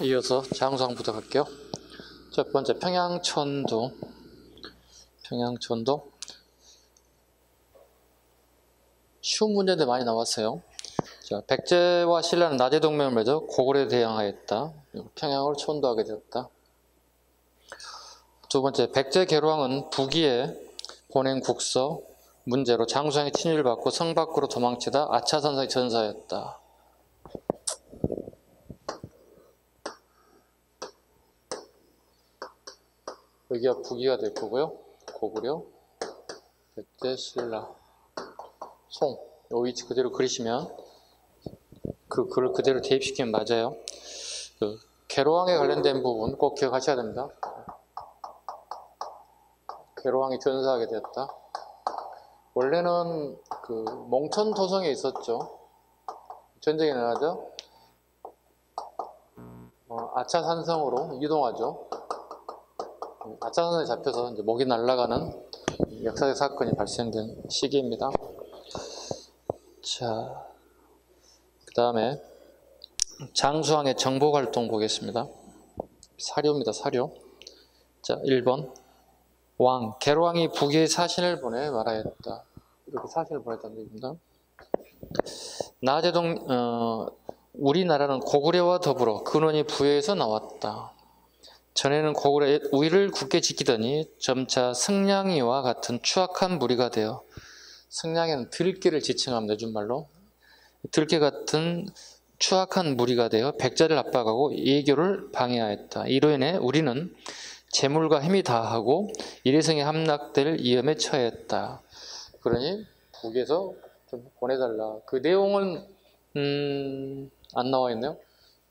이어서 장수왕부터 갈게요. 첫 번째 평양천도. 쉬운 문제인데 많이 나왔어요. 자, 백제와 신라는 나제 동맹을 맺어 고구려에 대항하였다. 평양을 천도하게 되었다. 두 번째, 백제 계로왕은 부기에 보낸 국서 문제로 장수왕의 친위를 받고 성 밖으로 도망치다 아차산성에 전사하였다. 여기가 부기가 될 거고요. 고구려, 백제, 신라, 송. 이 위치 그대로 그리시면 그 글을 그대로 대입시키면 맞아요. 그 계로왕에 관련된 부분 꼭 기억하셔야 됩니다. 계로왕이 전사하게 되었다. 원래는 그 몽천토성에 있었죠. 전쟁이 일어나죠. 아차산성으로 이동하죠. 아차산성에 잡혀서 이제 목이 날아가는 역사적 사건이 발생된 시기입니다. 자, 그 다음에 장수왕의 정복활동 보겠습니다. 사료입니다. 사료. 자, 1번. 왕, 계로왕이 부기에 사신을 보내 말하였다. 이렇게 사신을 보냈다는 얘기입니다. 우리나라는 고구려와 더불어 근원이 부여에서 나왔다. 전에는 고구려의 우위를 굳게 지키더니 점차 승냥이와 같은 추악한 무리가 되어, 승냥이는 들깨를 지칭합니다. 요즘 말로. 들깨 같은 추악한 무리가 되어 백제를 압박하고 예교를 방해하였다. 이로 인해 우리는 재물과 힘이 다하고 일회성에 함락될 위험에 처했다. 그러니 북에서 좀 보내달라. 그 내용은 안 나와 있네요.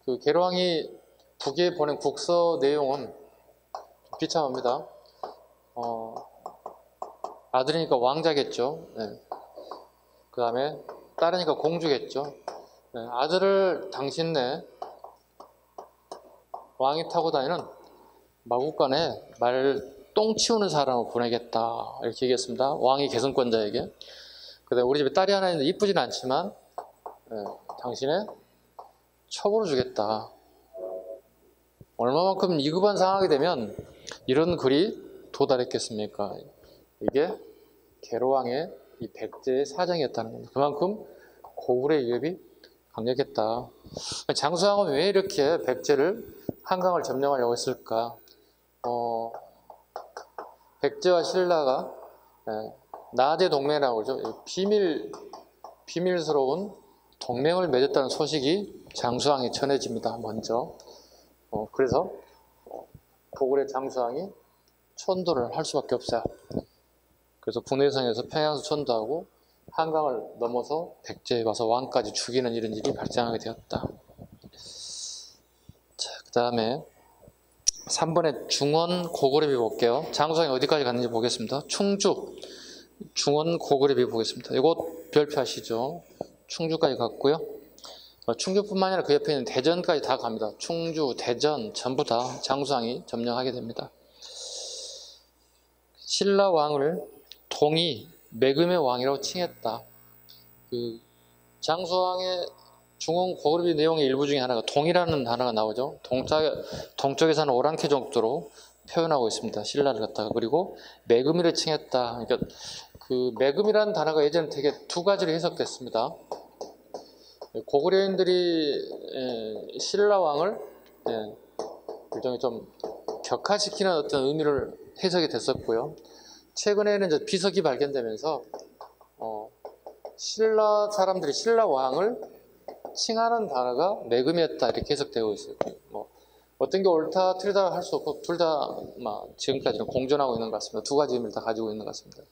그 계로왕이 북에 보낸 국서 내용은 비참합니다. 아들이니까 왕자겠죠. 네. 그 다음에 딸이니까 공주겠죠. 네. 아들을 당신네 왕이 타고 다니는 마국간에 말 똥 치우는 사람을 보내겠다. 이렇게 얘기했습니다. 왕이 계승권자에게. 그 다음에 우리 집에 딸이 하나 있는데 이쁘진 않지만 당신의 첩으로 주겠다. 얼마만큼 위급한 상황이 되면 이런 글이 도달했겠습니까? 이게 계로왕의 이 백제의 사정이었다는 겁니다. 그만큼 고구려의 위협이 강력했다. 장수왕은 왜 이렇게 백제를 한강을 점령하려고 했을까? 백제와 신라가 나제 동맹이라고 그러죠. 비밀스러운 동맹을 맺었다는 소식이 장수왕에 전해집니다. 먼저. 그래서 고구려 장수왕이 천도를 할 수밖에 없어요. 그래서 국내성에서 평양에서 천도하고 한강을 넘어서 백제에 와서 왕까지 죽이는 이런 일이 발생하게 되었다. 자, 그 다음에 3번에 중원 고구려비 볼게요. 장수왕이 어디까지 갔는지 보겠습니다. 충주, 중원 고구려비 보겠습니다. 이곳 별표하시죠. 충주까지 갔고요. 충주뿐만 아니라 그 옆에 있는 대전까지 다 갑니다. 충주, 대전 전부 다 장수왕이 점령하게 됩니다. 신라 왕을 동이 매금의 왕이라고 칭했다. 그 장수왕의 중원 고구려비 내용의 일부 중에 하나가 동이라는 단어가 나오죠. 동쪽에 사는 오랑캐 정도로 표현하고 있습니다. 신라를 갖다가. 그리고 매금이를 칭했다. 그러니까 그 매금이라는 단어가 예전에 되게 두 가지로 해석됐습니다. 고구려인들이 신라 왕을 일종의 좀 격화시키는 어떤 의미를 해석이 됐었고요. 최근에는 이제 비석이 발견되면서 신라 사람들이 신라 왕을 칭하는 단어가 매금이었다 이렇게 해석되고 있어요. 어떤 게 옳다 틀리다 할 수 없고 둘 다 지금까지는 공존하고 있는 것 같습니다. 두 가지 의미를 다 가지고 있는 것 같습니다.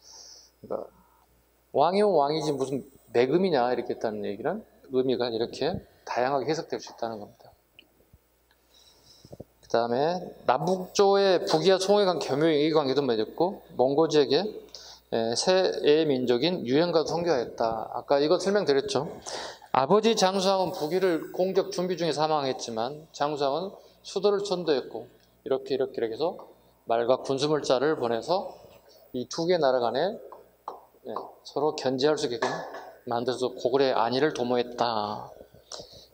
그러니까 왕이면 왕이지 무슨 매금이냐 이렇게 했다는 얘기는 의미가 이렇게 다양하게 해석될 수 있다는 겁니다. 그 다음에 남북조의 북이와 송에 간 겸요의 관계도 맺었고 몽고 지역에 새의 민족인 유행가도 선교하였다. 아까 이거 설명드렸죠. 아버지 장수왕은 부기를 공격 준비 중에 사망했지만 장수왕은 수도를 천도했고 이렇게 해서 말과 군수물자를 보내서 이 두 개 나라 간에 서로 견제할 수 있게끔 만들어서 고구려의 안위를 도모했다.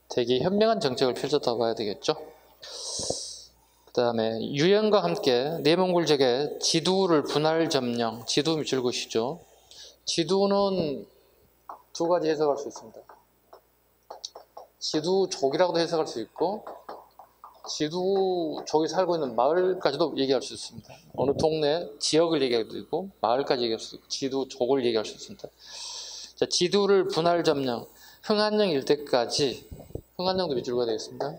되게 현명한 정책을 펼쳤다고 봐야 되겠죠. 그 다음에 유연과 함께 내몽골 제국의 지두를 분할 점령, 지두 밑줄 그으시죠. 지두는 두 가지 해석할 수 있습니다. 지두족이라고도 해석할 수 있고 지두족이 살고 있는 마을까지도 얘기할 수 있습니다. 어느 동네 지역을 얘기하기도 있고 마을까지 얘기할 수 있고 지두족을 얘기할 수 있습니다. 자, 지두를 분할 점령, 흥안령 일대까지, 흥안령도 밑줄 그어야 되겠습니다.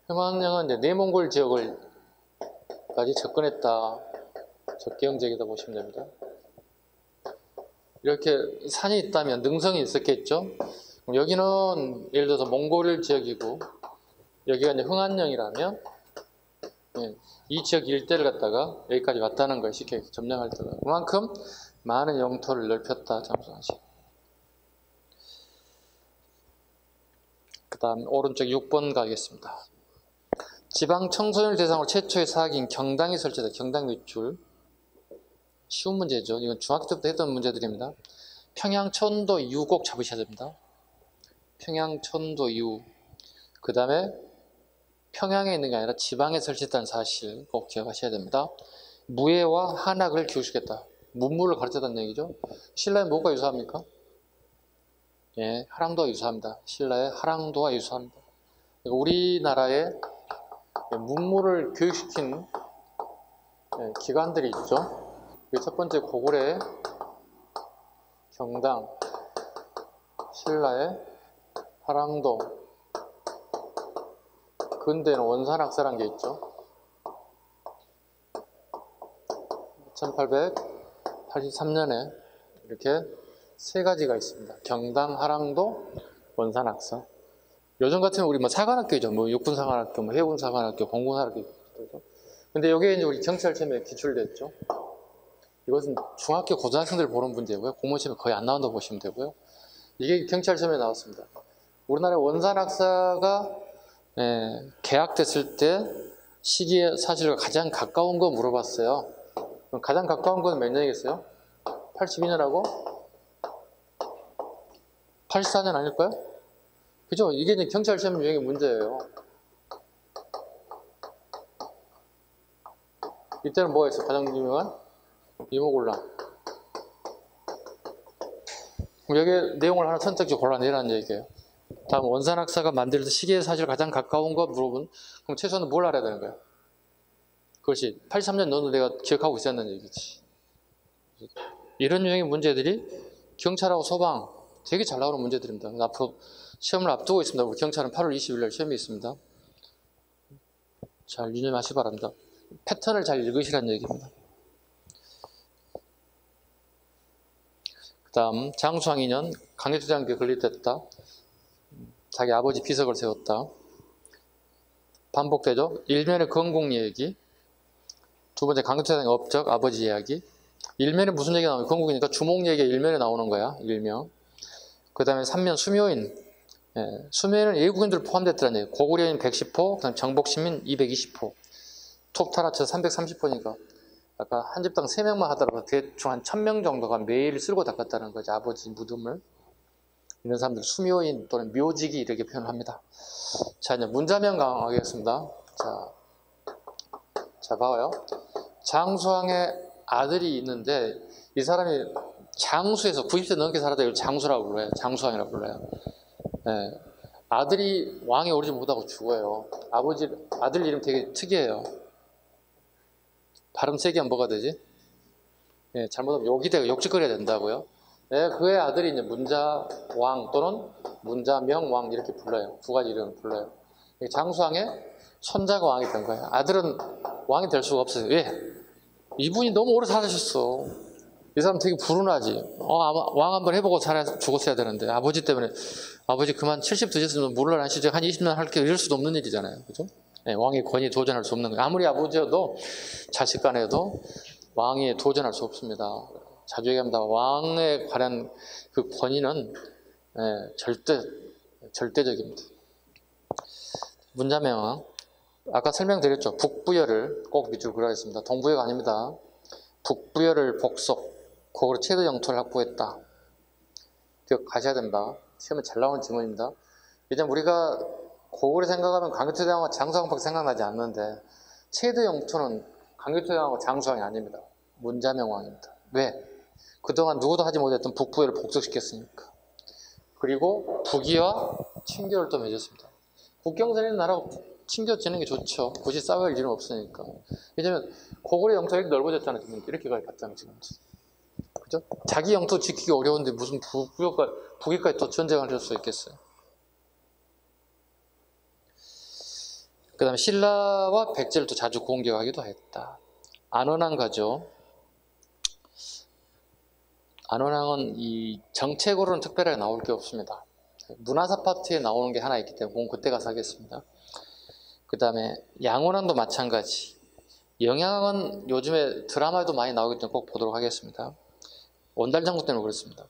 흥안령은 이제 내몽골 지역을까지 접근했다. 적경지역이다 보시면 됩니다. 이렇게 산이 있다면 능성이 있었겠죠. 여기는 예를 들어서 몽골 지역이고 여기가 이제 흥안령이라면 이 지역 일대를 갖다가 여기까지 왔다는 걸 쉽게 점령할 때가 그만큼 많은 영토를 넓혔다. 장수왕씨. 그 다음 오른쪽 6번 가겠습니다. 지방 청소년을 대상으로 최초의 사학인 경당이 설치다. 경당 밑줄. 쉬운 문제죠. 이건 중학교 때부터 했던 문제들입니다. 평양 천도 이후 꼭 잡으셔야 됩니다. 평양 천도 이후. 그 다음에 평양에 있는 게 아니라 지방에 설치했다는 사실 꼭 기억하셔야 됩니다. 무예와 한학을 기울시켰다. 문물을 가르쳤다는 얘기죠. 신라에 뭐가 유사합니까? 예, 하랑도와 유사합니다. 신라의 하랑도와 유사합니다. 우리나라에 문물을 교육시킨 기관들이 있죠. 첫 번째 고구려, 경당, 신라의 하랑도, 근대는 원산학사라는 게 있죠. 1883년에 이렇게 세 가지가 있습니다. 경당, 하랑도, 원산학사. 요즘 같으면 우리 뭐 사관학교죠. 뭐 육군사관학교, 뭐 해군사관학교, 공군사관학교. 근데 여기에 이제 우리 경찰 시험에 기출됐죠. 이것은 중학교 고등학생들 보는 문제고요. 공무원 시험에 거의 안 나온다고 보시면 되고요. 이게 경찰 시험에 나왔습니다. 우리나라 원산학사가 개학됐을 때 시기의 사실과 가장 가까운 거 물어봤어요. 그럼 가장 가까운 건 몇 년이겠어요? 82년하고 84년 아닐까요? 그죠? 이게 이제 경찰 시험 유형의 문제예요. 이때는 뭐가 있어요? 가장 유명한? 이모곤란. 여기 내용을 하나 선택적으로 골라내라는 얘기예요. 다음 원산학사가 만들 때 시기의 사실 가장 가까운 거 물어본 그럼 최소한 뭘 알아야 되는 거야? 그것이 83년 너도 내가 기억하고 있었는 얘기지. 이런 유형의 문제들이 경찰하고 소방 되게 잘 나오는 문제들입니다. 앞으로 시험을 앞두고 있습니다. 우리 경찰은 8월 20일 날 시험이 있습니다. 잘 유념하시기 바랍니다. 패턴을 잘 읽으시라는 얘기입니다. 그 다음 장수왕 2년 강제투쟁에 건립됐다. 자기 아버지 비석을 세웠다. 반복되죠. 일면의 건국 얘기, 두 번째 강제투쟁 업적 아버지 이야기. 일면에 무슨 얘기가 나오면 건국이니까 주목 얘기가 일면에 나오는 거야. 일명. 그 다음에 3면 수묘인. 수묘인은 외국인들 포함됐다는 얘기. 고구려인 110호, 그다음 정복시민 220호. 톱탈 합쳐 330호니까 아까 한 집당 3명만 하더라도 대충 한 1000명 정도가 매일 쓸고 닦았다는 거죠. 아버지 무덤을. 이런 사람들 수묘인 또는 묘지기 이렇게 표현합니다. 자, 이제 문자명 강화하겠습니다. 자, 봐요. 장수왕의 아들이 있는데 이 사람이 장수에서 90세 넘게 살았다. 이걸 장수라고 불러요. 장수왕이라고 불러요. 네. 아들이 왕에 오르지 못하고 죽어요. 아들 이름 되게 특이해요. 발음 세게 하면 뭐가 되지? 네, 잘못하면 욕이 되고 욕짓거려야 된다고요. 네, 그의 아들이 이제 문자왕 또는 문자명왕 이렇게 불러요. 두 가지 이름을 불러요. 장수왕의 손자가 왕이 된 거예요. 아들은 왕이 될 수가 없어요. 왜? 이분이 너무 오래 살으셨어. 이 사람 되게 불운하지. 왕 한번 해보고 죽었어야 되는데 아버지 때문에 아버지 그만 70 드셨으면 물러나시죠. 한 20년 할게요. 이럴 수도 없는 일이잖아요. 그죠? 네, 왕의 권위에 도전할 수 없는 거예요. 아무리 아버지여도 자식 간에도 왕위에 도전할 수 없습니다. 자주 얘기합니다. 왕에 관한 그 권위는 절대적입니다. 문자명 아까 설명드렸죠. 북부여를 꼭 밑줄 그려야겠습니다. 동부여가 아닙니다. 북부여를 복속 고구려 최대 영토를 확보했다. 기억하셔야 됩니다. 시험에 잘 나오는 지문입니다. 이제 우리가 고구려 생각하면 강개토대왕과 장수왕밖에 생각나지 않는데 최대 영토는 강개토대왕과 장수왕이 아닙니다. 문자명왕입니다. 왜? 그동안 누구도 하지 못했던 북부를 복속시켰으니까. 그리고 북이와 친교를 또 맺었습니다. 국경선에 있는 나라하고 친교 지는 게 좋죠. 굳이 싸워야 할 일은 없으니까. 왜냐면 고구려 영토가 이렇게 넓어졌잖아요. 이렇게까지 갔잖아요. 지금. 그죠? 자기 영토 지키기 어려운데 무슨 북위까지 또 전쟁을 할 수 있겠어요. 그 다음에 신라와 백제를 또 자주 공격하기도 했다. 안원항 가죠. 안원항은 이 정책으로는 특별하게 나올 게 없습니다. 문화사 파트에 나오는 게 하나 있기 때문에 그때 가서 하겠습니다. 그 다음에 양원항도 마찬가지. 영양항은 요즘에 드라마에도 많이 나오기 때문에 꼭 보도록 하겠습니다. 원달 장군 때문에 그렇습니다.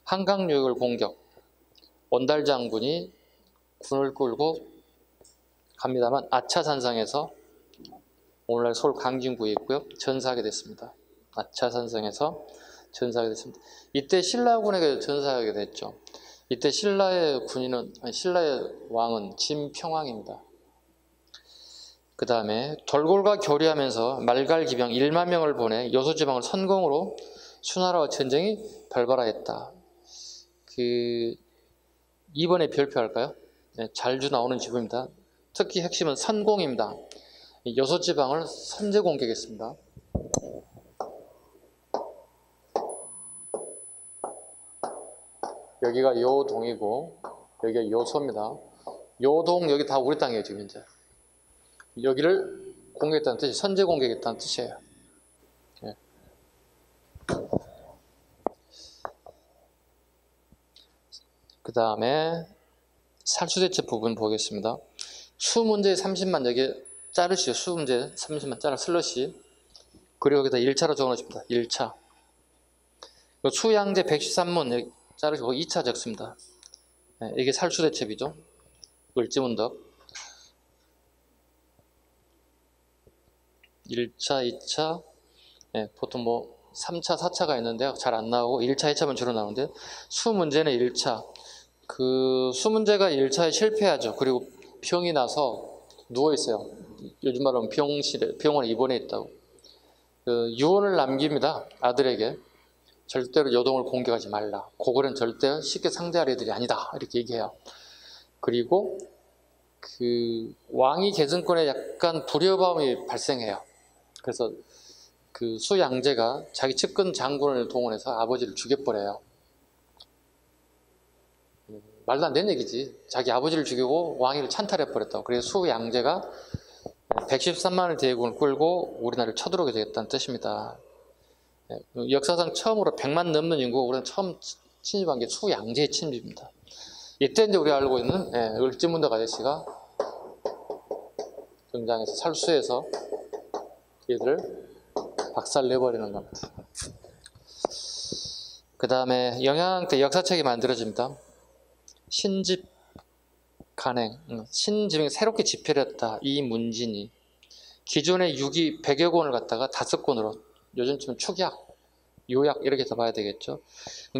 한강 유역을 공격. 원달 장군이 군을 끌고 갑니다만 아차산성에서 오늘날 서울 강진구에 있고요. 전사하게 됐습니다. 아차산성에서 전사하게 됐습니다. 이때 신라군에게 전사하게 됐죠. 이때 신라의 왕은 진평왕입니다. 그 다음에 돌골과 교류하면서 말갈기병 1만 명을 보내 여수지방을 선공으로 수나라와 전쟁이 발발하였다. 이번에 별표할까요? 네, 잘주 나오는 지부입니다. 특히 핵심은 선공입니다. 여수지방을 선제 공격했습니다. 여기가 요동이고 여기가 요소입니다. 요동 여기 다 우리 땅이에요. 지금 현재 여기를 공격했다는 뜻이 선제 공격했다는 뜻이에요. 네. 그 다음에 살수대체 부분 보겠습니다. 수 문제 30만 여기 자르시죠. 수 문제 30만 잘라 슬러시. 그리고 여기다 1차로 적어놓습니다. 1차. 수양제 113문 여기 자르시고 2차 적습니다. 네, 이게 살수대첩이죠. 을지문덕. 1차, 2차, 네, 보통 3차, 4차가 있는데요. 잘 안 나오고 1차, 2차만 주로 나오는데 수 문제는 1차. 수 문제가 1차에 실패하죠. 그리고 병이 나서 누워있어요. 요즘 말하면 병원에 입원해 있다고. 유언을 남깁니다. 아들에게. 절대로 요동을 공격하지 말라. 고구려는 절대 쉽게 상대할 애들이 아니다. 이렇게 얘기해요. 그리고 왕위 계승권에 약간 불협화음이 발생해요. 그래서 수양제가 자기 측근 장군을 동원해서 아버지를 죽여버려요. 말도 안 되는 얘기지. 자기 아버지를 죽이고 왕위를 찬탈해버렸다고. 그래서 수양제가 113만의 대군을 끌고 우리나라를 쳐들어오게 되겠다는 뜻입니다. 역사상 처음으로 100만 넘는 인구가 우리는 처음 침입한 게 수양제의 침입입니다. 이때 이제 우리가 알고 있는 을지문덕 아저씨가 등장해서 살수해서 얘들을 박살내버리는 겁니다. 그 다음에 영양 때 역사책이 만들어집니다. 신집 간행, 신집이 새롭게 집필을 했다. 이문진이 기존의 6이 100여 권을 갖다가 5권으로 요즘쯤 축약, 요약 이렇게 해서 봐야 되겠죠.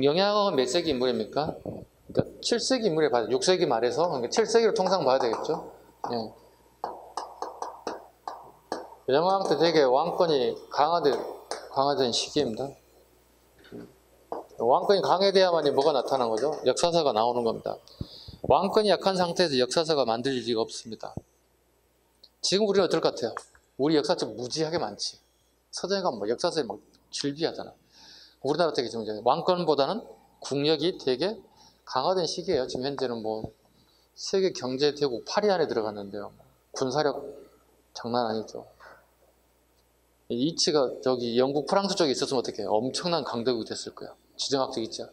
영양은 몇 세기 인물입니까? 그러니까 7세기 인물에 봐야 돼요. 6세기 말에서 그러니까 7세기로 통상 봐야 되겠죠. 네. 영양 때 되게 왕권이 강화된 시기입니다. 왕권이 강해돼야만이 뭐가 나타나는 거죠? 역사서가 나오는 겁니다. 왕권이 약한 상태에서 역사서가 만들어질 리가 없습니다. 지금 우리는 어떨 것 같아요? 우리 역사책 무지하게 많지. 서점에 가면 역사서에 막 질비하잖아. 우리나라 되게 지금 왕권보다는 국력이 되게 강화된 시기예요. 지금 현재는 세계 경제 대국 8위 안에 들어갔는데요. 군사력 장난 아니죠. 이치가 저기 영국, 프랑스 쪽에 있었으면 어떻게 해요? 엄청난 강대국이 됐을 거예요. 지정학적 이치가.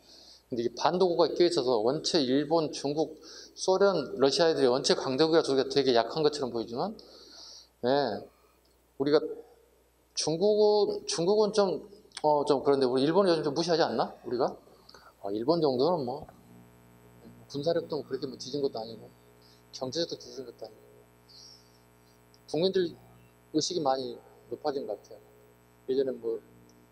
근데 이 반도국가 껴있어서 원체 일본, 중국, 소련, 러시아 애들이 원체 강대국이라 저기가 되게 약한 것처럼 보이지만, 네, 우리가 중국은 좀 그런데 우리 일본은 요즘 좀 무시하지 않나? 우리가? 일본 정도는 군사력도 그렇게 뒤진 것도 아니고, 경제적도 뒤진 것도 아니고, 국민들 의식이 많이 높아진 것 같아요. 예전에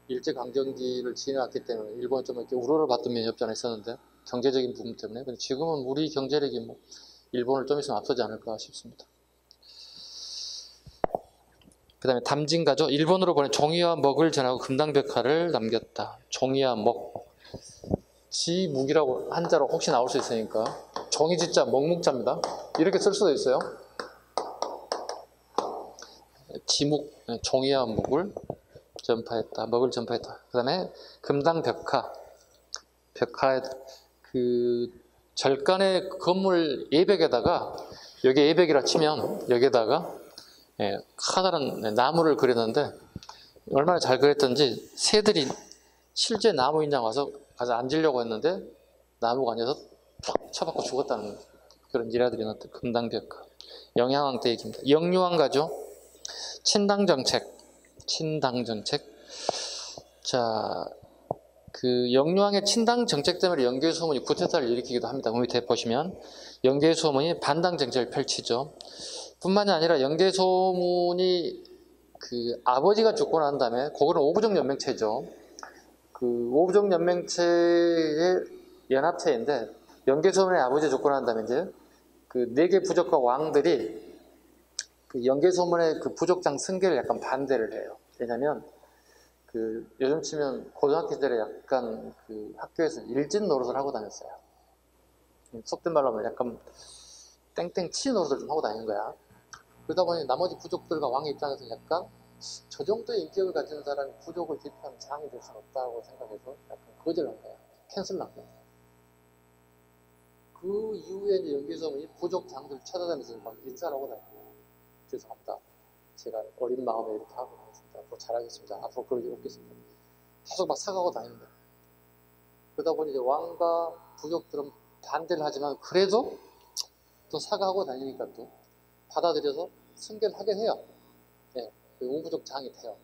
일제강점기를 지나왔기 때문에 일본이 좀 이렇게 우러러 봤던 면이 없지 않아 있었는데 경제적인 부분 때문에. 근데 지금은 우리 경제력이 일본을 좀 있으면 앞서지 않을까 싶습니다. 그 다음에 담진가죠. 일본으로 보낸 종이와 먹을 전하고 금당벽화를 남겼다. 종이와 먹. 지묵이라고 한자로 혹시 나올 수 있으니까 종이 지자 먹묵자입니다. 이렇게 쓸 수도 있어요. 지묵, 종이와 묵을 전파했다. 먹을 전파했다. 그 다음에 금당벽화. 벽화에 그 절간의 건물 예벽에다가, 여기 예벽이라 치면 여기에다가 커다란 나무를 그렸는데 얼마나 잘 그렸던지 새들이 실제 나무 인장 와서 가서 앉으려고 했는데 나무가 아니어서 팍 쳐박고 죽었다는 그런 일화들이 나왔던 금당벽화. 영양왕 때 얘기입니다. 영유왕가죠. 친당정책. 친당정책. 자, 그 영유왕의 친당정책 때문에 영계의 소문이 구태타를 일으키기도 합니다. 그 밑에 보시면 영계의 소문이 반당정책을 펼치죠. 뿐만이 아니라 영계의 소문이 그 아버지가 죽고 난 다음에, 그거는 오부족 연맹체죠. 그 오부족 연맹체의 연합체인데, 영계의 소문의 아버지 죽고 난 다음에 이제 그 4개 부족과 왕들이 그 영계의 소문의 그 부족장 승계를 약간 반대를 해요. 왜냐면 그 요즘 치면 고등학교 시절에 약간 그 학교에서 일진 노릇을 하고 다녔어요. 속된 말로 하면 약간 땡땡치 노릇을 좀 하고 다니는 거야. 그러다 보니 나머지 부족들과 왕의 입장에서 약간 저 정도의 인격을 가진 사람이 부족을 대표하는 장이 될 수는 없다고 생각해서 약간 거절한 거야. 캔슬한 거야. 그 이후에 이제 영계소문이 부족 장들을 찾아다니면서 막 인사를 하고 다니는 거야. 죄송합니다. 제가 어린 마음에 이렇게 하고 다녔습니다. 앞으로 잘하겠습니다. 앞으로 그러지 없겠습니다. 계속 막 사과하고 다니는 거야. 그러다 보니 이제 왕과 부족들은 반대를 하지만 그래도 또 사과하고 다니니까 또 받아들여서 승계를 하게 해요. 네, 그 우부족 장이 돼요.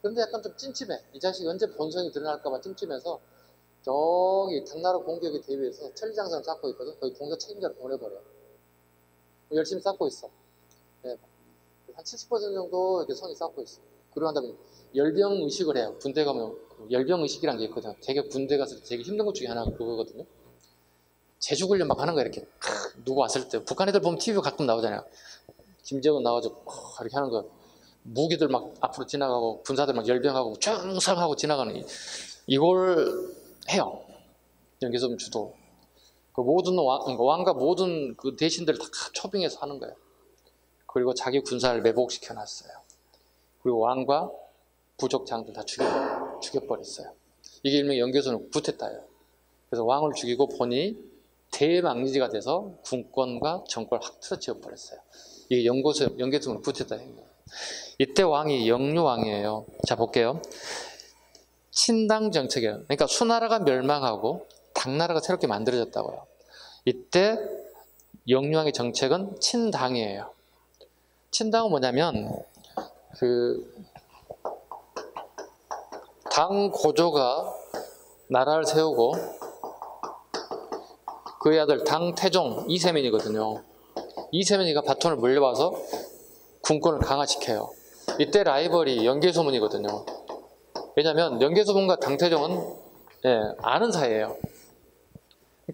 그런데 약간 좀 찜찜해. 이 자식이 언제 본성이 드러날까봐 찜찜해서 저기 당나라 공격에 대비해서 천리장성을 쌓고 있거든. 거기 공사 책임자를 보내버려. 열심히 쌓고 있어. 네, 한 70% 정도 이렇게 성이 쌓고 있어. 그러고 난 다음에 열병의식을 해요. 군대 가면 열병의식이라는 게 있거든요. 되게 군대 가서 되게 힘든 것 중에 하나가 그거거든요. 제주훈련 막 하는 거야. 이렇게 누구 왔을 때 북한 애들 보면 TV 가끔 나오잖아요. 김정은 나와가지고 이렇게 하는 거, 무기들 막 앞으로 지나가고 군사들 막 열병하고 충성하고 지나가는 이걸 해요. 영계소문 주도. 그 모든 왕과 모든 그 대신들을 다 초빙해서 하는 거예요. 그리고 자기 군사를 매복시켜 놨어요. 그리고 왕과 부족 장들 다 죽여버렸어요. 이게 일명 영계소문 구태타예요. 그래서 왕을 죽이고 본인이 대망리지가 돼서 군권과 정권을 확 틀어치워버렸어요. 이게 영계소문 구태타예요. 이때 왕이 영유왕이에요. 자, 볼게요. 친당 정책이에요. 그러니까 수나라가 멸망하고 당나라가 새롭게 만들어졌다고요. 이때 영유왕의 정책은 친당이에요. 친당은 뭐냐면 그 당 고조가 나라를 세우고 그의 아들 당태종 이세민이거든요. 이세민이가 바톤을 물려와서 군권을 강화시켜요. 이때 라이벌이 영계소문이거든요. 왜냐하면 영계소문과 당태종은 아는 사이예요.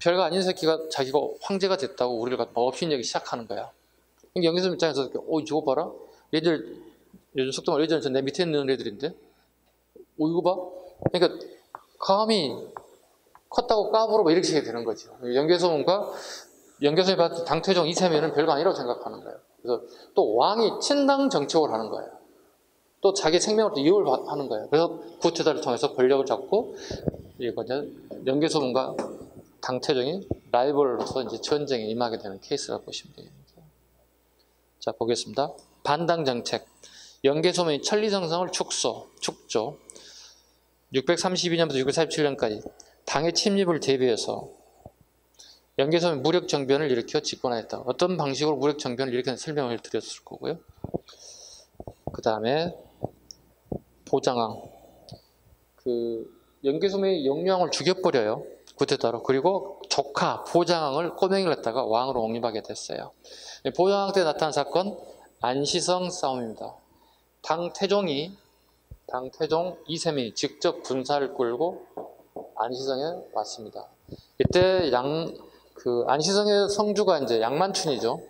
별거 아닌 새끼가 자기가 황제가 됐다고 우리를 막 업신여기 시작하는 거야. 영계소문 입장에서 저거 봐라. 얘들 요즘 속도말 예전에 내 밑에 있는 애들인데 이거 봐. 그러니까 감히 컸다고 까불어 이렇게 하게 되는 거죠. 영계소문이 받은 당태종 이세민은 별거 아니라고 생각하는 거예요. 그래서 또 왕이 친당 정책을 하는 거예요. 또 자기 생명을 또 이용을 하는 거예요. 그래서 구태타를 통해서 권력을 잡고 영계소문과 당태종이 라이벌로서 이제 전쟁에 임하게 되는 케이스라고 보시면 되겠습니다. 자, 보겠습니다. 반당 정책. 영계소문이 천리정성을 축조. 632년부터 647년까지 당의 침입을 대비해서 영계소문이 무력정변을 일으켜 집권하였다. 어떤 방식으로 무력정변을 일으키는 설명을 드렸을 거고요. 그 다음에 보장왕. 영계소문이 영유왕을 죽여버려요. 구태타로. 그리고 조카 보장왕을 꼬맹이를 갖다가 왕으로 옹립하게 됐어요. 보장왕 때 나타난 사건, 안시성 싸움입니다. 당태종 이세민이 직접 군사를 끌고 안시성에 왔습니다. 이때 그 안시성의 성주가 이제 양만춘이죠.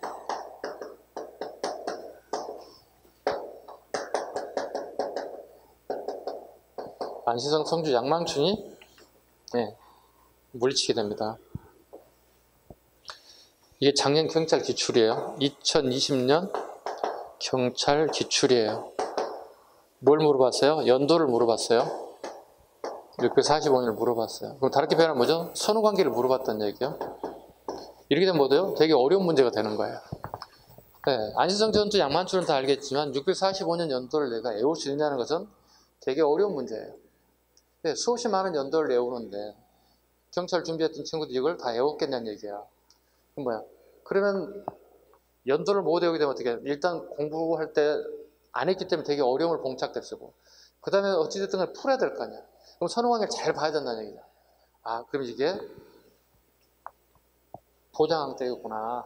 안시성 성주 양만춘이 물리치게 됩니다. 이게 작년 경찰 기출이에요. 2020년 경찰 기출이에요. 뭘 물어봤어요? 연도를 물어봤어요. 645년을 물어봤어요. 그럼 다르게 표현하면 뭐죠? 선후관계를 물어봤다는 얘기요. 이렇게 되면 뭐죠? 되게 어려운 문제가 되는 거예요. 네, 안시성 전투 양만춘은 다 알겠지만 645년 연도를 내가 외울 수 있냐는 것은 되게 어려운 문제예요. 네, 수없이 많은 연도를 외우는데 경찰 준비했던 친구들이 이걸 다 외웠겠냐는 얘기야. 그럼 뭐야? 그러면 연도를 못 외우게 되면 어떻게 해? 일단 공부할 때 안 했기 때문에 되게 어려움을 봉착됐고 그 다음에 어찌됐든 걸 풀어야 될 거 아니야. 그럼 선후관계를 잘 봐야 된다는 얘기야. 아, 그럼 이게 보장왕 때였구나.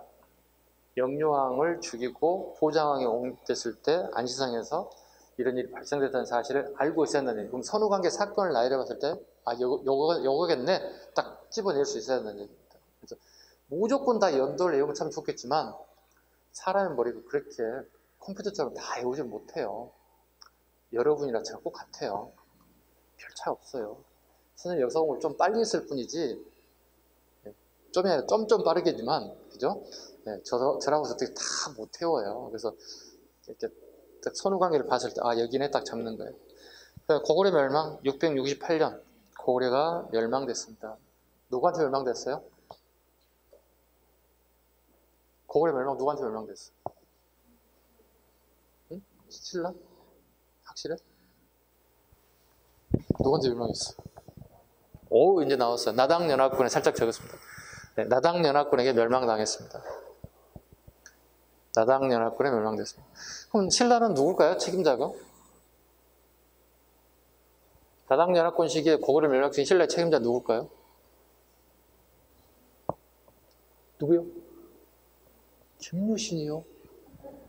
영유왕을 죽이고 보장왕이 옹립됐을 때 안시성에서 이런 일이 발생됐다는 사실을 알고 있어야 한다는 얘기. 그럼 선후관계 사건을 나열해 봤을 때 아, 요거겠네. 딱 집어낼 수 있어야 한다는 얘기입니다. 그래서 무조건 다 연도를 외우면 참 좋겠지만 사람의 머리가 그렇게 컴퓨터처럼 다 외우지 못해요. 여러분이랑 제가 꼭 같아요. 별 차이 없어요. 선생님 여기서 공부를 좀 빨리 했을 뿐이지 좀이 아니라 좀 빠르겠지만 그죠? 네, 저라고 해서 어떻게 다 못 외워요. 그래서 이렇게 딱 선후관계를 봤을 때 아 여기네 딱 잡는 거예요. 고구려 멸망 668년 고구려가 멸망됐습니다. 누구한테 멸망됐어요? 고구려 멸망 누구한테 멸망됐어? 응? 신라? 확실해? 누구한테 멸망했어? 오 이제 나왔어요. 나당연합군에 살짝 적었습니다. 네, 나당연합군에게 멸망당했습니다. 나당연합군에 멸망됐습니다. 그럼 신라는 누굴까요? 책임자가? 나당연합군 시기에 고구려 멸망시킨 신라의 책임자 누굴까요? 누구요? 김유신이요.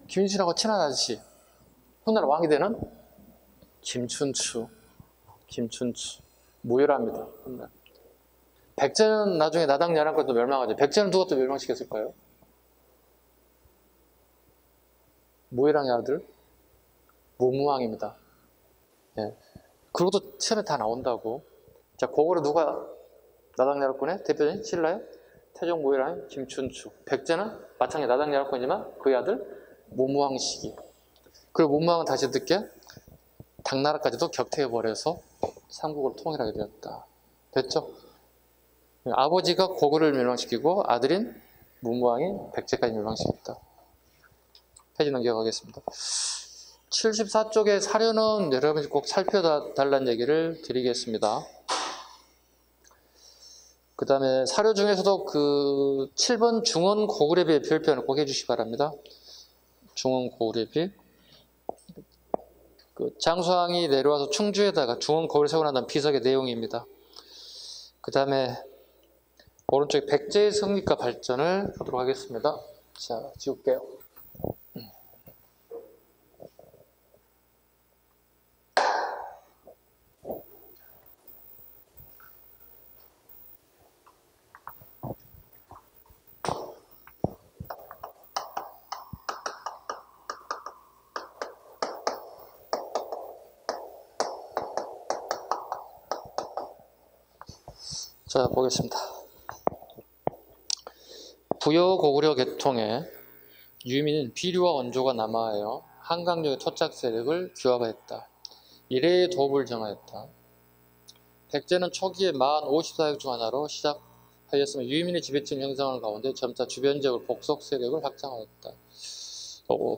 김유신하고 친한 아저씨. 훗날 왕이 되는 김춘추. 무효랍니다. 훗날. 백제는 나중에 나당연합군도 멸망하죠. 백제는 누가 또 멸망시켰을까요? 무효랑의 아들 무무왕입니다. 예. 그리고도 시험에 다 나온다고. 자, 고구려 누가 나당연합군의 대표적인 신라의 태종 무효랑의 김춘추. 백제는 마찬가지 나당연합군이지만 그의 아들 무무왕 시기. 그리고 무무왕은 다시 듣게 당나라까지도 격퇴해버려서 삼국을 통일하게 되었다. 됐죠? 아버지가 고구려를 멸망시키고 아들인 무무왕이 백제까지 멸망시켰다. 페이지 넘겨가겠습니다. 74쪽의 사료는 여러분이 꼭 살펴달라는 얘기를 드리겠습니다. 그 다음에 사료 중에서도 그 7번 중원 고구려비의 별표는 꼭 해주시기 바랍니다. 중원 고구려비. 그 장수왕이 내려와서 충주에다가 중원 고구려 세우고 난 다음 비석의 내용입니다. 그 다음에 오른쪽에 백제의 성립과 발전을 하도록 하겠습니다. 자, 지울게요. 자, 보겠습니다. 부여 고구려 계통에 유민인 비류와 원조가 남하하여 한강역의 토착 세력을 규합하였다. 이래의 도읍을 정하였다. 백제는 초기에 만 54역 중 하나로 시작하였으며 유민의 지배층 형성하는 가운데 점차 주변 지역을 복속 세력을 확장하였다.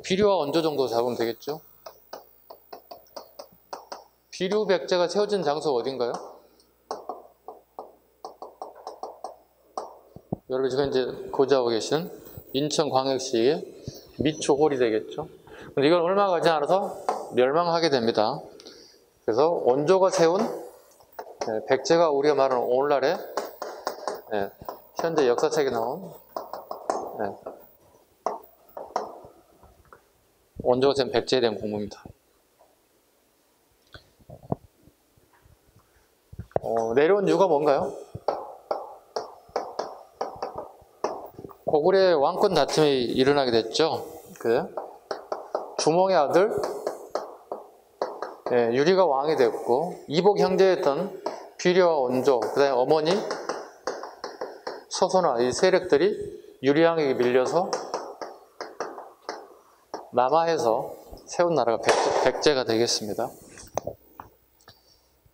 비류와 원조 정도 잡으면 되겠죠? 비류 백제가 세워진 장소가 어딘가요? 여러분 지금 이제 고지하고 계신 인천광역시의 미추홀이 되겠죠. 근데 이건 얼마 가지 않아서 멸망하게 됩니다. 그래서 원조가 세운 백제가 우리가 말하는 오늘날의 현재 역사책에 나온 원조가 세운 백제에 대한 공부입니다. 내려온 이유가 뭔가요? 고구려의 왕권 다툼이 일어나게 됐죠. 그래? 주몽의 아들 유리가 왕이 됐고, 이복 형제였던 비려와 원조, 그 다음에 어머니 서소나 이 세력들이 유리왕에게 밀려서 남하해서 세운 나라가 백제가 되겠습니다.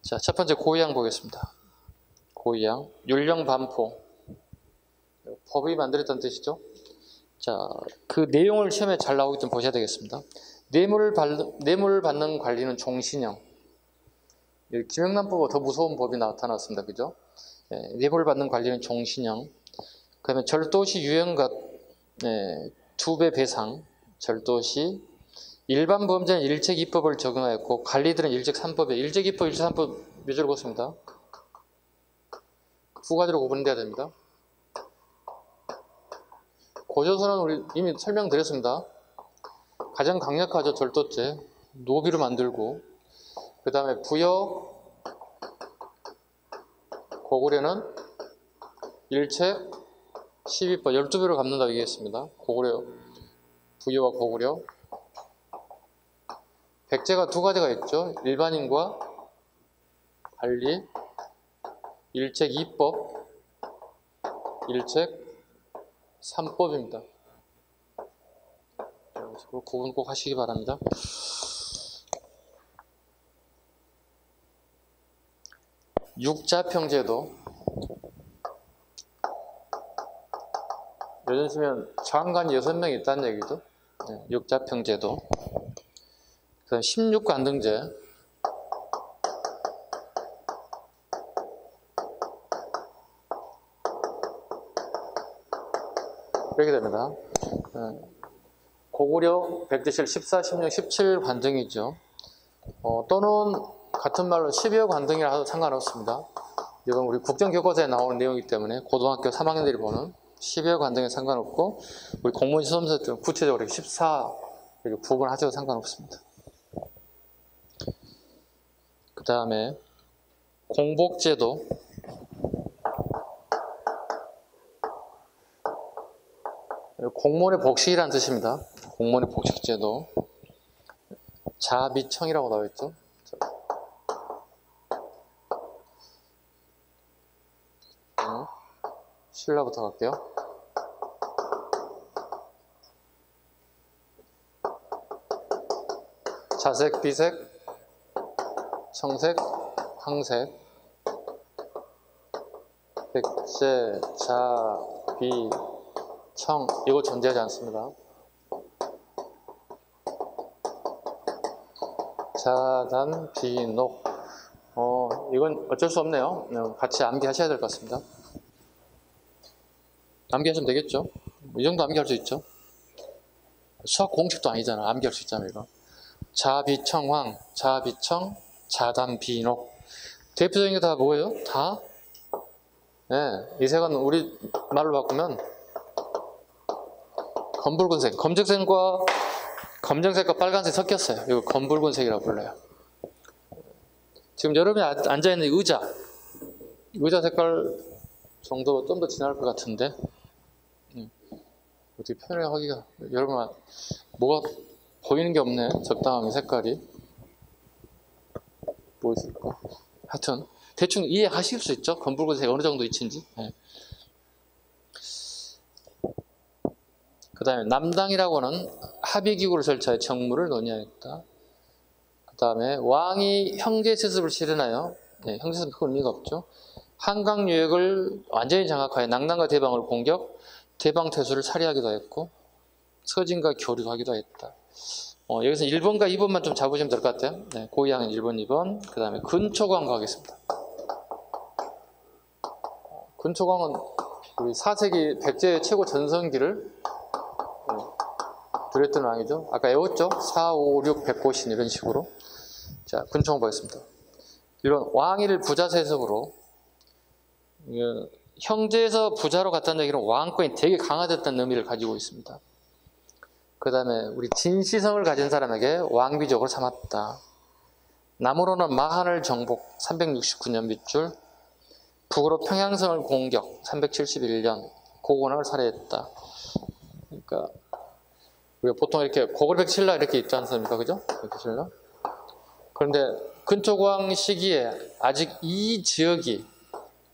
자, 첫 번째 고이양 보겠습니다. 고이양, 율령반포. 법이 만들었다는 뜻이죠. 자, 그 내용을 시험에 잘 나오기 좀 보셔야 되겠습니다. 뇌물을 받는 관리는 종신형. 김영란법보다 더 무서운 법이 나타났습니다. 그죠? 뇌물을 받는 관리는 종신형. 그 다음에 절도시 유형과 2배 배상. 절도시 일반 범죄는 일책 2법을 적용하였고, 관리들은 일책 3법에 일책 2법, 일책 3법 몇 줄 걷습니다. 두 가지로 구분돼야 됩니다. 고조선은 우리 이미 설명드렸습니다. 가장 강력하죠. 절도죄. 노비로 만들고, 그 다음에 부여, 고구려는 일책 12법 12배로 갚는다고 얘기했습니다. 고구려, 부여와 고구려. 백제가 두 가지가 있죠. 일반인과 관리, 일책 2법, 일책 3법입니다. 구분 꼭 하시기 바랍니다. 육자평제도. 요즘 쓰면 장관이 6명 있다는 얘기죠. 육자평제도. 그 다음 16관등제. 이렇게 됩니다. 고구려, 백제실 14, 16, 17 관등이죠. 또는 같은 말로 12여 관등이라 해도 상관없습니다. 이건 우리 국정교과서에 나오는 내용이기 때문에 고등학교 3학년들이 보는 12여 관등에 상관없고, 우리 공무원 시험서 때는 구체적으로 14 이렇게 구분하셔도 상관없습니다. 그 다음에 공복제도. 공무원의 복식이라는 뜻입니다. 공무원의 복식제도. 자비청이라고 나와있죠. 신라부터 갈게요. 자색, 비색, 청색, 황색. 백제, 자, 비, 청. 이거 존재하지 않습니다. 자단, 비, 녹. 이건 어쩔 수 없네요. 같이 암기하셔야 될 것 같습니다. 암기하시면 되겠죠? 이 정도 암기할 수 있죠? 수학 공식도 아니잖아. 암기할 수 있잖아, 이거. 자비청황, 자비청, 자단, 비녹. 대표적인 게 다 뭐예요? 다? 이 색은 우리 말로 바꾸면 검붉은색. 검정색과 빨간색 섞였어요. 이거 검붉은색이라고 불러요. 지금 여러분이 앉아있는 의자 색깔 정도 좀 더 진할 것 같은데, 어떻게 표현하기가, 여러분 뭐가 보이는 게 없네. 적당하게 색깔이 뭐 있을까? 하여튼 대충 이해하실 수 있죠? 검붉은색 어느 정도 위치인지. 그 다음에 남당이라고는 합의기구를 설치하여 정무를 논의하였다. 그 다음에 왕이 형제세습을 실현하여, 형제세습은 큰 의미가 없죠. 한강 유역을 완전히 장악하여 낙랑과 대방을 공격, 대방퇴수를 살해하기도 했고, 서진과 교류도 하기도 했다. 여기서 1번과 2번만 좀 잡으시면 될 것 같아요. 고이양은 1번, 2번. 그 다음에 근초광 가겠습니다. 근초광은 우리 4세기 백제의 최고 전성기를 누렸던 왕이죠. 아까 외웠죠? 4, 5, 6, 백고신 이런 식으로. 자, 근초광 보겠습니다. 이런 왕위를 부자세습으로, 형제에서 부자로 갔다는 얘기는 왕권이 되게 강화됐다는 의미를 가지고 있습니다. 그 다음에 우리 진시성을 가진 사람에게 왕비족을 삼았다. 남으로는 마한을 정복 369년 밑줄, 북으로 평양성을 공격 371년, 고고학을 살해했다. 그러니까 우리가 보통 이렇게 고구려백칠라 이렇게 있지 않습니까? 그죠? 이렇게 칠라. 그런데 근초고학 시기에 아직 이 지역이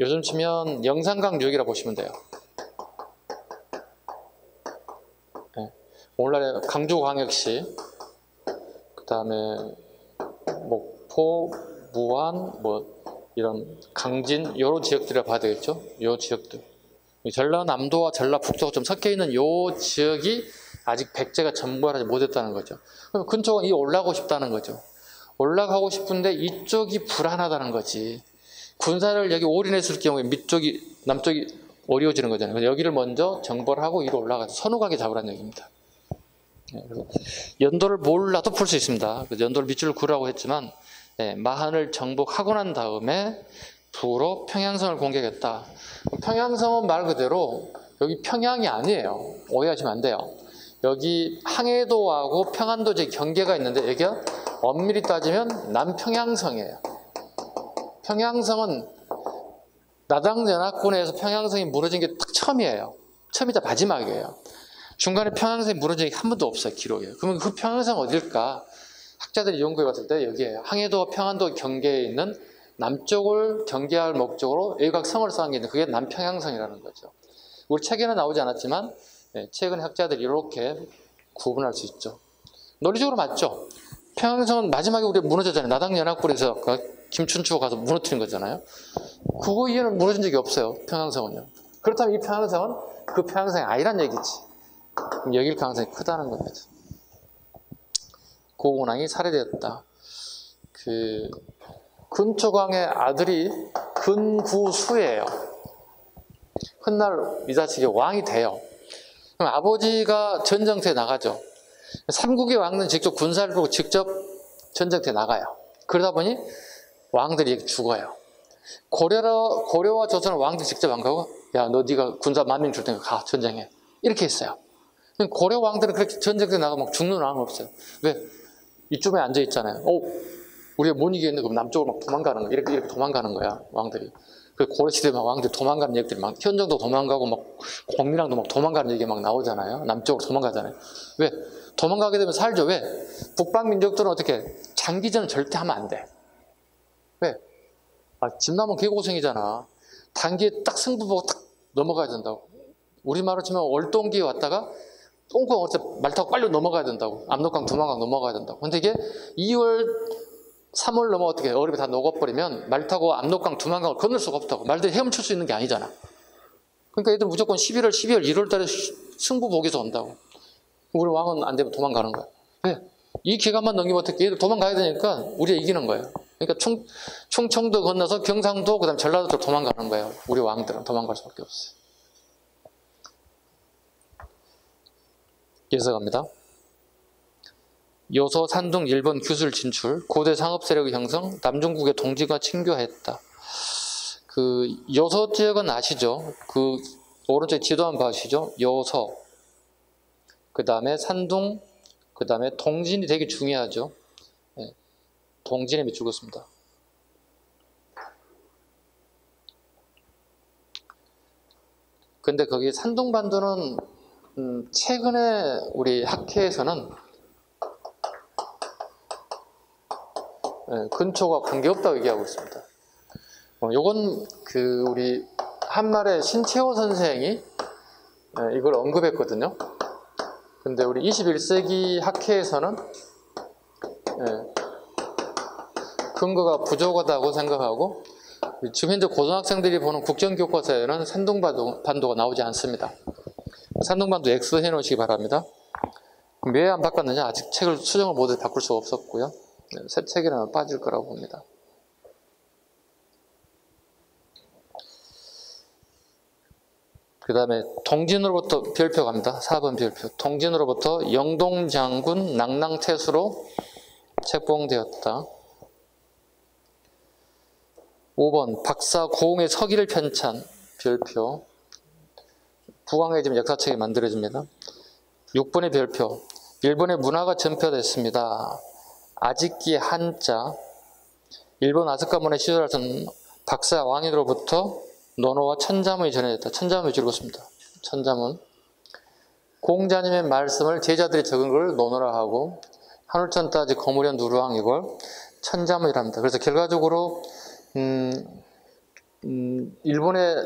요즘 치면 영산강 지역이라고 보시면 돼요. 네. 오늘날의 강주광역시, 그 다음에 목포, 무안, 이런 강진, 이런 지역들을 봐야 되겠죠? 요 지역들. 전라남도와 전라북도가 좀 섞여 있는 요 지역이 아직 백제가 점거하지 못했다는 거죠. 그럼 근초가 올라가고 싶다는 거죠. 올라가고 싶은데 이쪽이 불안하다는 거지. 군사를 여기 올인했을 경우에 남쪽이 어려워지는 거잖아요. 그래서 여기를 먼저 정벌 하고 위로 올라가서 선후각에 잡으라는 얘기입니다. 그래서 연도를 몰라도 풀 수 있습니다. 그래서 연도를 밑줄을 그으라고 했지만 마한을 정복하고 난 다음에 북으로 평양성을 공격했다. 평양성은 말 그대로 여기 평양이 아니에요. 오해하시면 안 돼요. 여기 항해도하고 평안도 경계가 있는데 여기가 엄밀히 따지면 남평양성이에요. 평양성은 나당연합군에서 평양성이 무너진 게 딱 처음이에요. 처음이자 마지막이에요. 중간에 평양성이 무너진 게 한 번도 없어요. 기록에. 그러면 그 평양성 어딜까? 학자들이 연구해 봤을 때 여기에 항해도와 평안도 경계에 있는 남쪽을 경계할 목적으로 외곽성을 쌓은 게 있는데 그게 남평양성이라는 거죠. 우리 책에는 나오지 않았지만 최근 학자들이 이렇게 구분할 수 있죠. 논리적으로 맞죠? 평양성은 마지막에 우리 무너졌잖아요. 나당연합군에서 김춘추가 가서 무너뜨린 거잖아요. 그거 이후에는 무너진 적이 없어요. 평양성은요. 그렇다면 이 평양성은 그 평양성이 아니란 얘기지. 그럼 여길 가능성이 크다는 겁니다. 고운왕이 살해되었다. 근초광의 아들이 근구수예요. 훗날 이 자식이 왕이 돼요. 그럼 아버지가 전쟁터에 나가죠. 삼국의 왕은 직접 군사를 두고 직접 전쟁터에 나가요. 그러다 보니 왕들이 죽어요. 고려와 조선은 왕들이 직접 안 가고 야, 네가 군사 10,000명 줄 테니까 가 전쟁해. 이렇게 했어요. 고려 왕들은 그렇게 전쟁터에 나가면 죽는 왕은 없어요. 왜? 이쯤에 앉아 있잖아요. 우리가 못 이기겠는데 그럼 남쪽으로 막 도망가는 거야. 이렇게 도망가는 거야, 왕들이. 그 고려시대에 막 왕들이 도망가는 얘기들이 막, 현정도 도망가고 막 공민왕도 막 도망가는 얘기 막 나오잖아요. 남쪽으로 도망가잖아요. 왜? 도망가게 되면 살죠. 왜? 북방 민족들은 어떻게? 장기전은 절대 하면 안 돼. 왜? 집나면 개고생이잖아. 단기에 딱 승부 보고 딱 넘어가야 된다고. 우리말로 치면 월동기에 왔다가 똥콩 어째 말 타고 빨리 넘어가야 된다고. 압록강 두만강 넘어가야 된다고. 근데 이게 2월 3월 넘어 어떻게 얼음이 다 녹아버리면 말 타고 압록강 두만강을 건널 수가 없다고. 말들이 헤엄칠 수 있는 게 아니잖아. 그러니까 얘들 무조건 11월 1월 달에 승부 보기서 온다고. 우리 왕은 안 되면 도망가는 거야. 왜? 이 기간만 넘기면 어떻게 얘들 도망가야 되니까 우리가 이기는 거예요. 그러니까 충청도 건너서 경상도 그다음 전라도로 도망가는 거예요. 우리 왕들은 도망갈 수밖에 없어요. 예서갑니다. 요소 산둥 일본 규술 진출, 고대 상업 세력의 형성, 남중국의 동지가 침교했다. 요소 지역은 아시죠? 오른쪽 지도 한번 봐주시죠. 요소, 그 다음에 산둥, 그 다음에 동진이 되게 중요하죠. 동진에 밑 죽었습니다. 근데 거기 산둥반도는 최근에 우리 학회에서는 근초가 관계없다고 얘기하고 있습니다. 요건 우리 한말의 신채호 선생이 이걸 언급했거든요. 근데 우리 21세기 학회에서는 근거가 부족하다고 생각하고 지금 현재 고등학생들이 보는 국정교과서에는 산둥반도가 나오지 않습니다. 산둥반도 X 해놓으시기 바랍니다. 왜 안 바꿨느냐? 아직 책을 수정을 못해서 바꿀 수가 없었고요. 새 책이라면 빠질 거라고 봅니다. 그 다음에 동진으로부터 별표 갑니다. 4번 별표. 동진으로부터 영동장군 낭랑태수로 책봉되었다. 5번 박사 고흥의 서기를 편찬 별표. 부강해지면 역사책이 만들어집니다. 6번의 별표. 일본의 문화가 전표됐습니다. 아직기 한자. 일본 아스카문의 시절에서는 박사 왕이로부터 논어와 천자문이 전해졌다. 천자문이 줄었습니다. 천자문. 공자님의 말씀을 제자들이 적은 걸 논어라 하고 한울천 따지 거무련 누르왕 이걸 천자문이랍니다. 그래서 결과적으로 일본의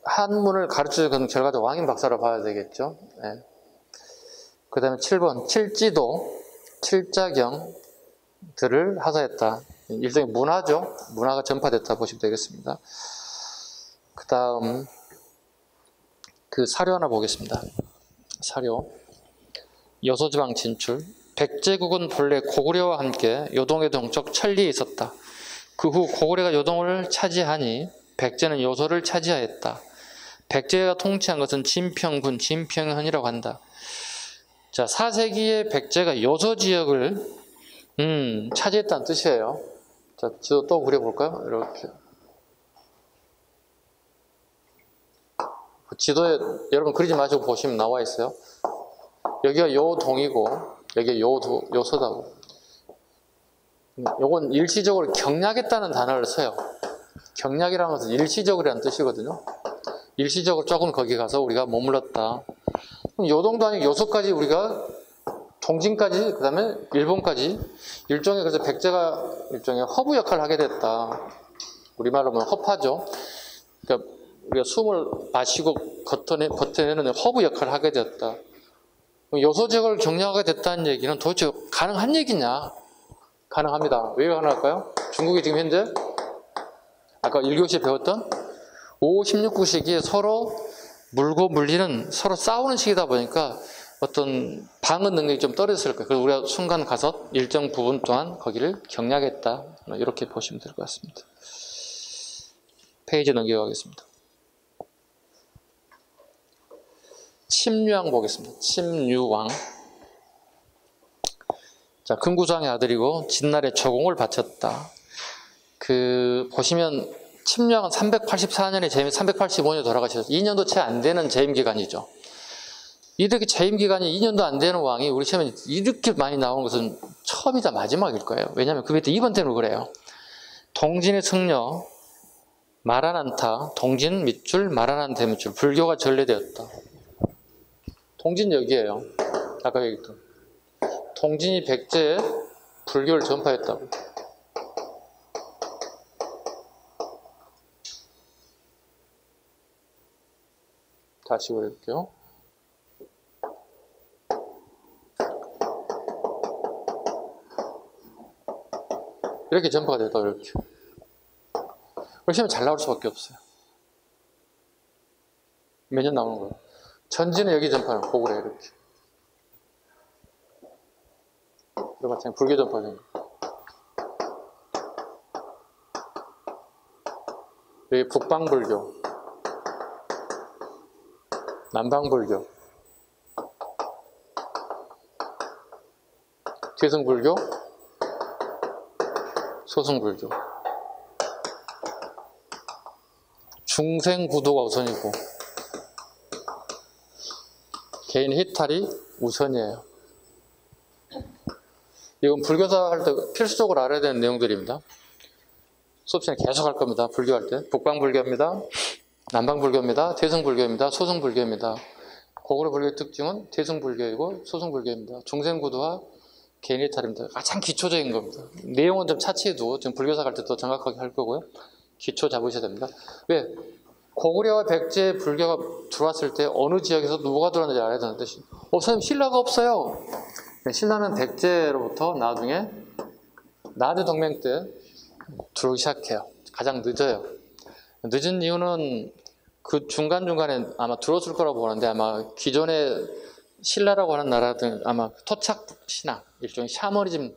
한문을 가르쳐준 결과적으로 왕인 박사로 봐야 되겠죠. 네. 그 다음에 7번 칠지도, 칠자경들을 하사했다. 일종의 문화죠. 문화가 전파됐다 보시면 되겠습니다. 그 다음 그 사료 하나 보겠습니다. 사료. 여소지방 진출. 백제국은 본래 고구려와 함께 요동의 동쪽 천리에 있었다. 그 후 고구려가 요동을 차지하니 백제는 요소를 차지하였다. 백제가 통치한 것은 진평군, 진평현이라고 한다. 자, 4세기에 백제가 요소 지역을 차지했다는 뜻이에요. 자, 지도 또 그려볼까요? 이렇게. 지도에 여러분 그리지 마시고 보시면 나와 있어요. 여기가 요동이고 여기가 요소다고. 요건 일시적으로 경략했다는 단어를 써요. 경략이라는 것은 일시적으로라는 뜻이거든요. 일시적으로 조금 거기 가서 우리가 머물렀다. 그럼 요동도 아니고 요소까지 우리가 동진까지, 그 다음에 일본까지 일종의, 그래서 백제가 일종의 허브 역할을 하게 됐다. 우리말로 하면 허파죠. 그러니까 우리가 숨을 마시고 버텨내는 허브 역할을 하게 되었다. 요소 지역을 경략하게 됐다는 얘기는 도대체 가능한 얘기냐? 가능합니다. 왜 가능할까요? 중국이 지금 현재 아까 1교시에 배웠던 5, 16, 9시기에 서로 물고 물리는, 서로 싸우는 시기다 보니까 어떤 방어 능력이 좀 떨어졌을 거예요. 그래서 우리가 순간 가서 일정 부분 동안 거기를 경략했다. 이렇게 보시면 될 것 같습니다. 페이지 넘겨가겠습니다. 침류왕 보겠습니다. 침류왕. 자, 금구장의 아들이고 진날에 조공을 바쳤다. 보시면 침류왕은 384년에 재임, 385년에 돌아가셔서 2년도 채 안 되는 재임 기간이죠. 이렇게 재임 기간이 2년도 안 되는 왕이 우리 시험에 이렇게 많이 나오는 것은 처음이자 마지막일 거예요. 왜냐하면 그 밑에 2번 때문에 그래요. 동진의 승려, 마라난타, 동진 밑줄, 마라난타 밑줄, 불교가 전래되었다. 동진 여기에요. 아까 얘기했던. 동진이 백제에 불교를 전파했다고. 다시 그릴게요. 이렇게 전파가 됐다, 이렇게. 그러시면 잘 나올 수밖에 없어요. 매년 나오는 거예요. 전지는 여기 전파는 고구려 이렇게. 이거 마찬가지 불교 전파된 거. 여기 북방불교, 남방불교, 개성불교, 소승불교. 중생구도가 우선이고 개인 해탈이 우선이에요. 이건 불교사 할 때 필수적으로 알아야 되는 내용들입니다. 수업 시간에 계속 할 겁니다. 불교할 때. 북방불교입니다. 남방불교입니다. 대승불교입니다. 소승불교입니다. 고구려 불교의 특징은 대승불교이고 소승불교입니다. 중생구도와 개인 해탈입니다. 가장 기초적인 겁니다. 내용은 좀 차치해도 지금 불교사 갈 때 더 정확하게 할 거고요. 기초 잡으셔야 됩니다. 왜? 고구려와 백제 불교가 들어왔을 때 어느 지역에서 누가 들어왔는지 알아야 되는 뜻이. 선생님 신라가 없어요. 신라는 백제로부터 나중에 나주 동맹 때 들어오기 시작해요. 가장 늦어요. 늦은 이유는 그 중간중간에 아마 들어왔을 거라고 보는데 아마 기존의 신라라고 하는 나라들 아마 토착 신앙, 일종의 샤머니즘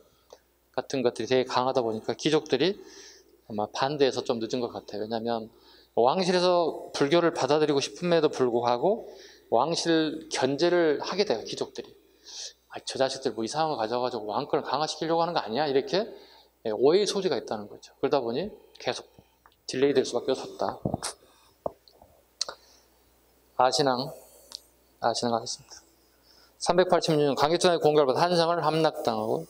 같은 것들이 되게 강하다 보니까 귀족들이 아마 반대해서 좀 늦은 것 같아요. 왜냐하면 왕실에서 불교를 받아들이고 싶음에도 불구하고 왕실 견제를 하게 돼요. 귀족들이. 저 자식들 뭐 이상한 거 가져가지고 왕권을 강화시키려고 하는 거 아니야? 이렇게 오해의 소지가 있다는 거죠. 그러다 보니 계속 딜레이 될 수밖에 없었다. 아신앙 하겠습니다. 386년 강희천의 공격을 받아 한상을 함락당하고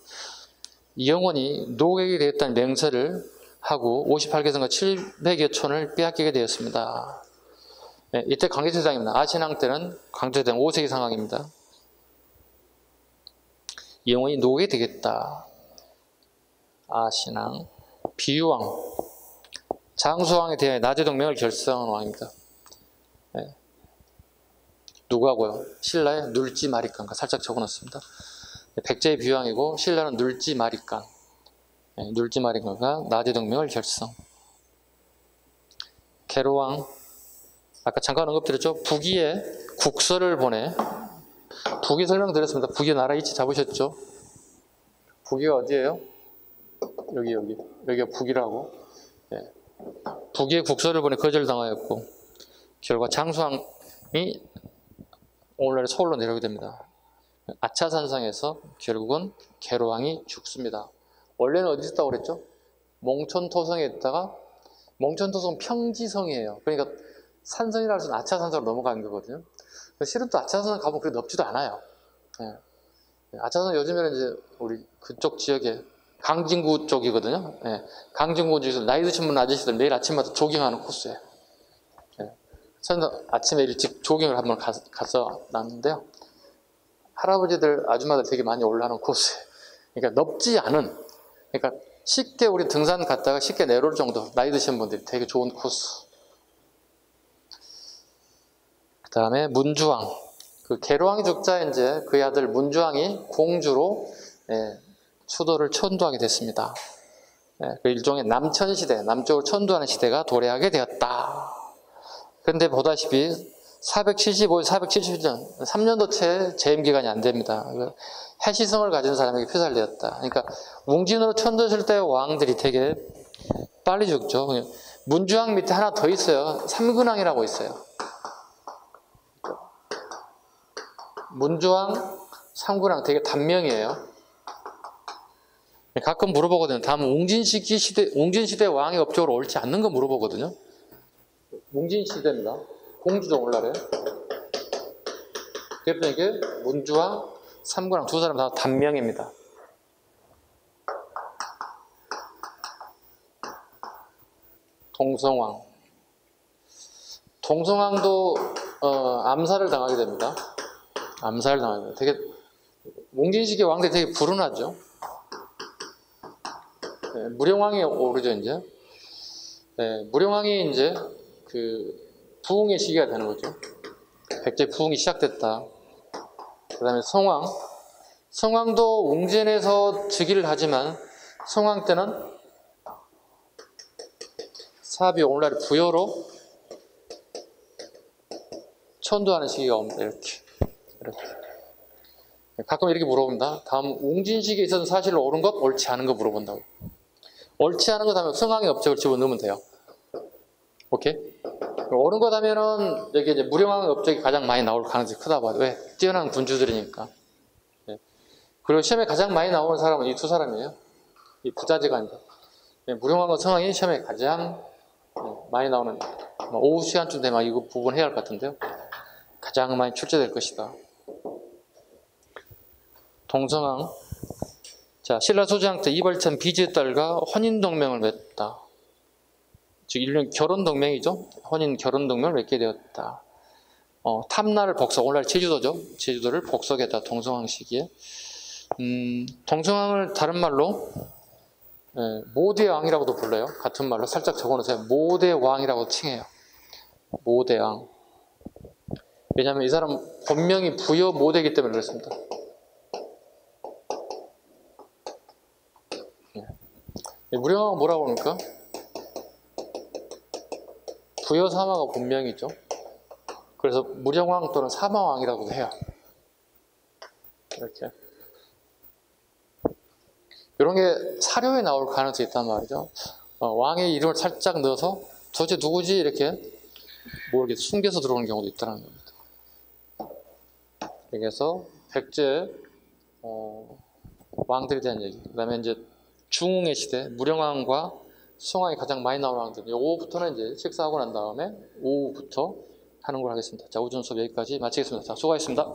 영원히 노객이 되었다는 맹세를 하고 58개성과 700여 촌을 빼앗기게 되었습니다. 네, 이때 강제퇴장입니다. 아신앙 때는 강제퇴장 5세기 상황입니다. 영원히 노게 되겠다. 아신앙. 비유왕. 장수왕에 대해 나제동맹을 결성한 왕입니다. 네. 누구하고요? 신라의 눌지마리칸과 살짝 적어놨습니다. 백제의 비유왕이고 신라는 눌지마리칸. 네, 눌지마리칸과 나제동맹을 결성. 계로왕. 아까 잠깐 언급드렸죠? 북위에 국서를 보내. 북위 설명드렸습니다. 북위 나라 위치 잡으셨죠? 북위가 어디예요? 여기가 북위라고. 네. 북위에 국서를 보내 거절당하였고 결과 장수왕이 오늘날의 서울로 내려오게 됩니다. 아차산성에서 결국은 계로왕이 죽습니다. 원래는 어디 있었다고 그랬죠? 몽촌토성에 있다가 몽촌토성 평지성이에요. 그러니까 산성이라 해서 아차산성으로 넘어가는 거거든요. 실은 또 아차산성 가면 그렇게 넓지도 않아요. 네. 아차산성 요즘에는 이제 우리 그쪽 지역에 강진구 쪽이거든요. 네. 강진구 중에서 나이 드신 분 아저씨들 매일 아침마다 조깅하는 코스예요. 네. 저는 아침에 일찍 조깅을 한번 가서 났는데요. 할아버지들, 아줌마들 되게 많이 올라가는 코스예요. 그러니까 넓지 않은, 그러니까 쉽게 우리 등산 갔다가 쉽게 내려올 정도, 나이 드신 분들이 되게 좋은 코스. 그 다음에 문주왕. 그 계로왕이 죽자 이제 그의 아들 문주왕이 공주로 수도를 천도하게 됐습니다. 그 일종의 남천시대, 남쪽을 천도하는 시대가 도래하게 되었다. 그런데 보다시피 475, 470년, 3년도 채 재임 기간이 안 됩니다. 해시성을 가진 사람에게 표살되었다. 그러니까 웅진으로 천도했을 때 왕들이 되게 빨리 죽죠. 문주왕 밑에 하나 더 있어요. 삼근왕이라고 있어요. 문주왕, 삼근왕 되게 단명이에요. 가끔 물어보거든요. 다음 웅진시대 왕이 업적으로 옳지 않는 거 물어보거든요. 웅진시대입니다. 공주죠, 오늘날에. 그랬더니 이게 문주왕, 삼근왕 두 사람 다 단명입니다. 동성왕. 동성왕도 암살을 당하게 됩니다. 암살을 당하게 됩니다. 되게 웅진시대 왕들이 되게 불운하죠. 네, 무령왕이 오르죠, 이제. 네, 무령왕이 이제 부흥의 시기가 되는 거죠. 백제 부흥이 시작됐다. 그 다음에 성왕. 성왕도 웅진에서 즉위를 하지만 성왕 때는 사비 오늘날의 부여로 천도하는 시기가 옵니다. 이렇게. 가끔 이렇게 물어봅니다. 다음 웅진 시기에 있어서 사실로 옳은 것, 옳지 않은 것 물어본다고. 옳지 않은 것 하면 성왕의 업적을 집어넣으면 돼요. 오케이? 옳은 것 하면은 여기 이제 무령왕의 업적이 가장 많이 나올 가능성이 크다 봐요. 왜? 뛰어난 군주들이니까. 네. 그리고 시험에 가장 많이 나오는 사람은 이 두 사람이에요. 이 부자지간입니다. 네, 무령왕과 성왕이 시험에 가장 많이 나오는, 오후 시간쯤 되면 이거 부분 해야 할 것 같은데요. 가장 많이 출제될 것이다. 동성왕. 자, 신라 소주왕 때 이발천 비지의 딸과 혼인동맹을 맺었다. 즉, 일명 결혼동맹이죠. 혼인 결혼동맹을 맺게 되었다. 탐나를 복석, 오늘날 제주도죠. 제주도를 복석했다. 동성왕 시기에. 동성왕을 다른 말로 모대왕이라고도 불러요. 같은 말로 살짝 적어놓으세요. 모대왕이라고 칭해요. 모대왕. 왜냐하면 이 사람 본명이 부여 모대이기 때문에 그렇습니다. 무령왕은 뭐라고 그럽니까? 부여사마가 본명이죠. 그래서 무령왕 또는 사마왕이라고도 해요. 이렇게. 이런 게 사료에 나올 가능성이 있단 말이죠. 왕의 이름을 살짝 넣어서 도대체 누구지? 이렇게 이렇게 숨겨서 들어오는 경우도 있다는 겁니다. 그래서 백제 왕들에 대한 얘기. 그 다음에 이제 중흥의 시대, 무령왕과 성왕이 가장 많이 나오는 왕들. 오후부터는 이제 식사하고 난 다음에 오후부터 하는 걸 하겠습니다. 자, 오전 수업 여기까지 마치겠습니다. 자, 수고하셨습니다.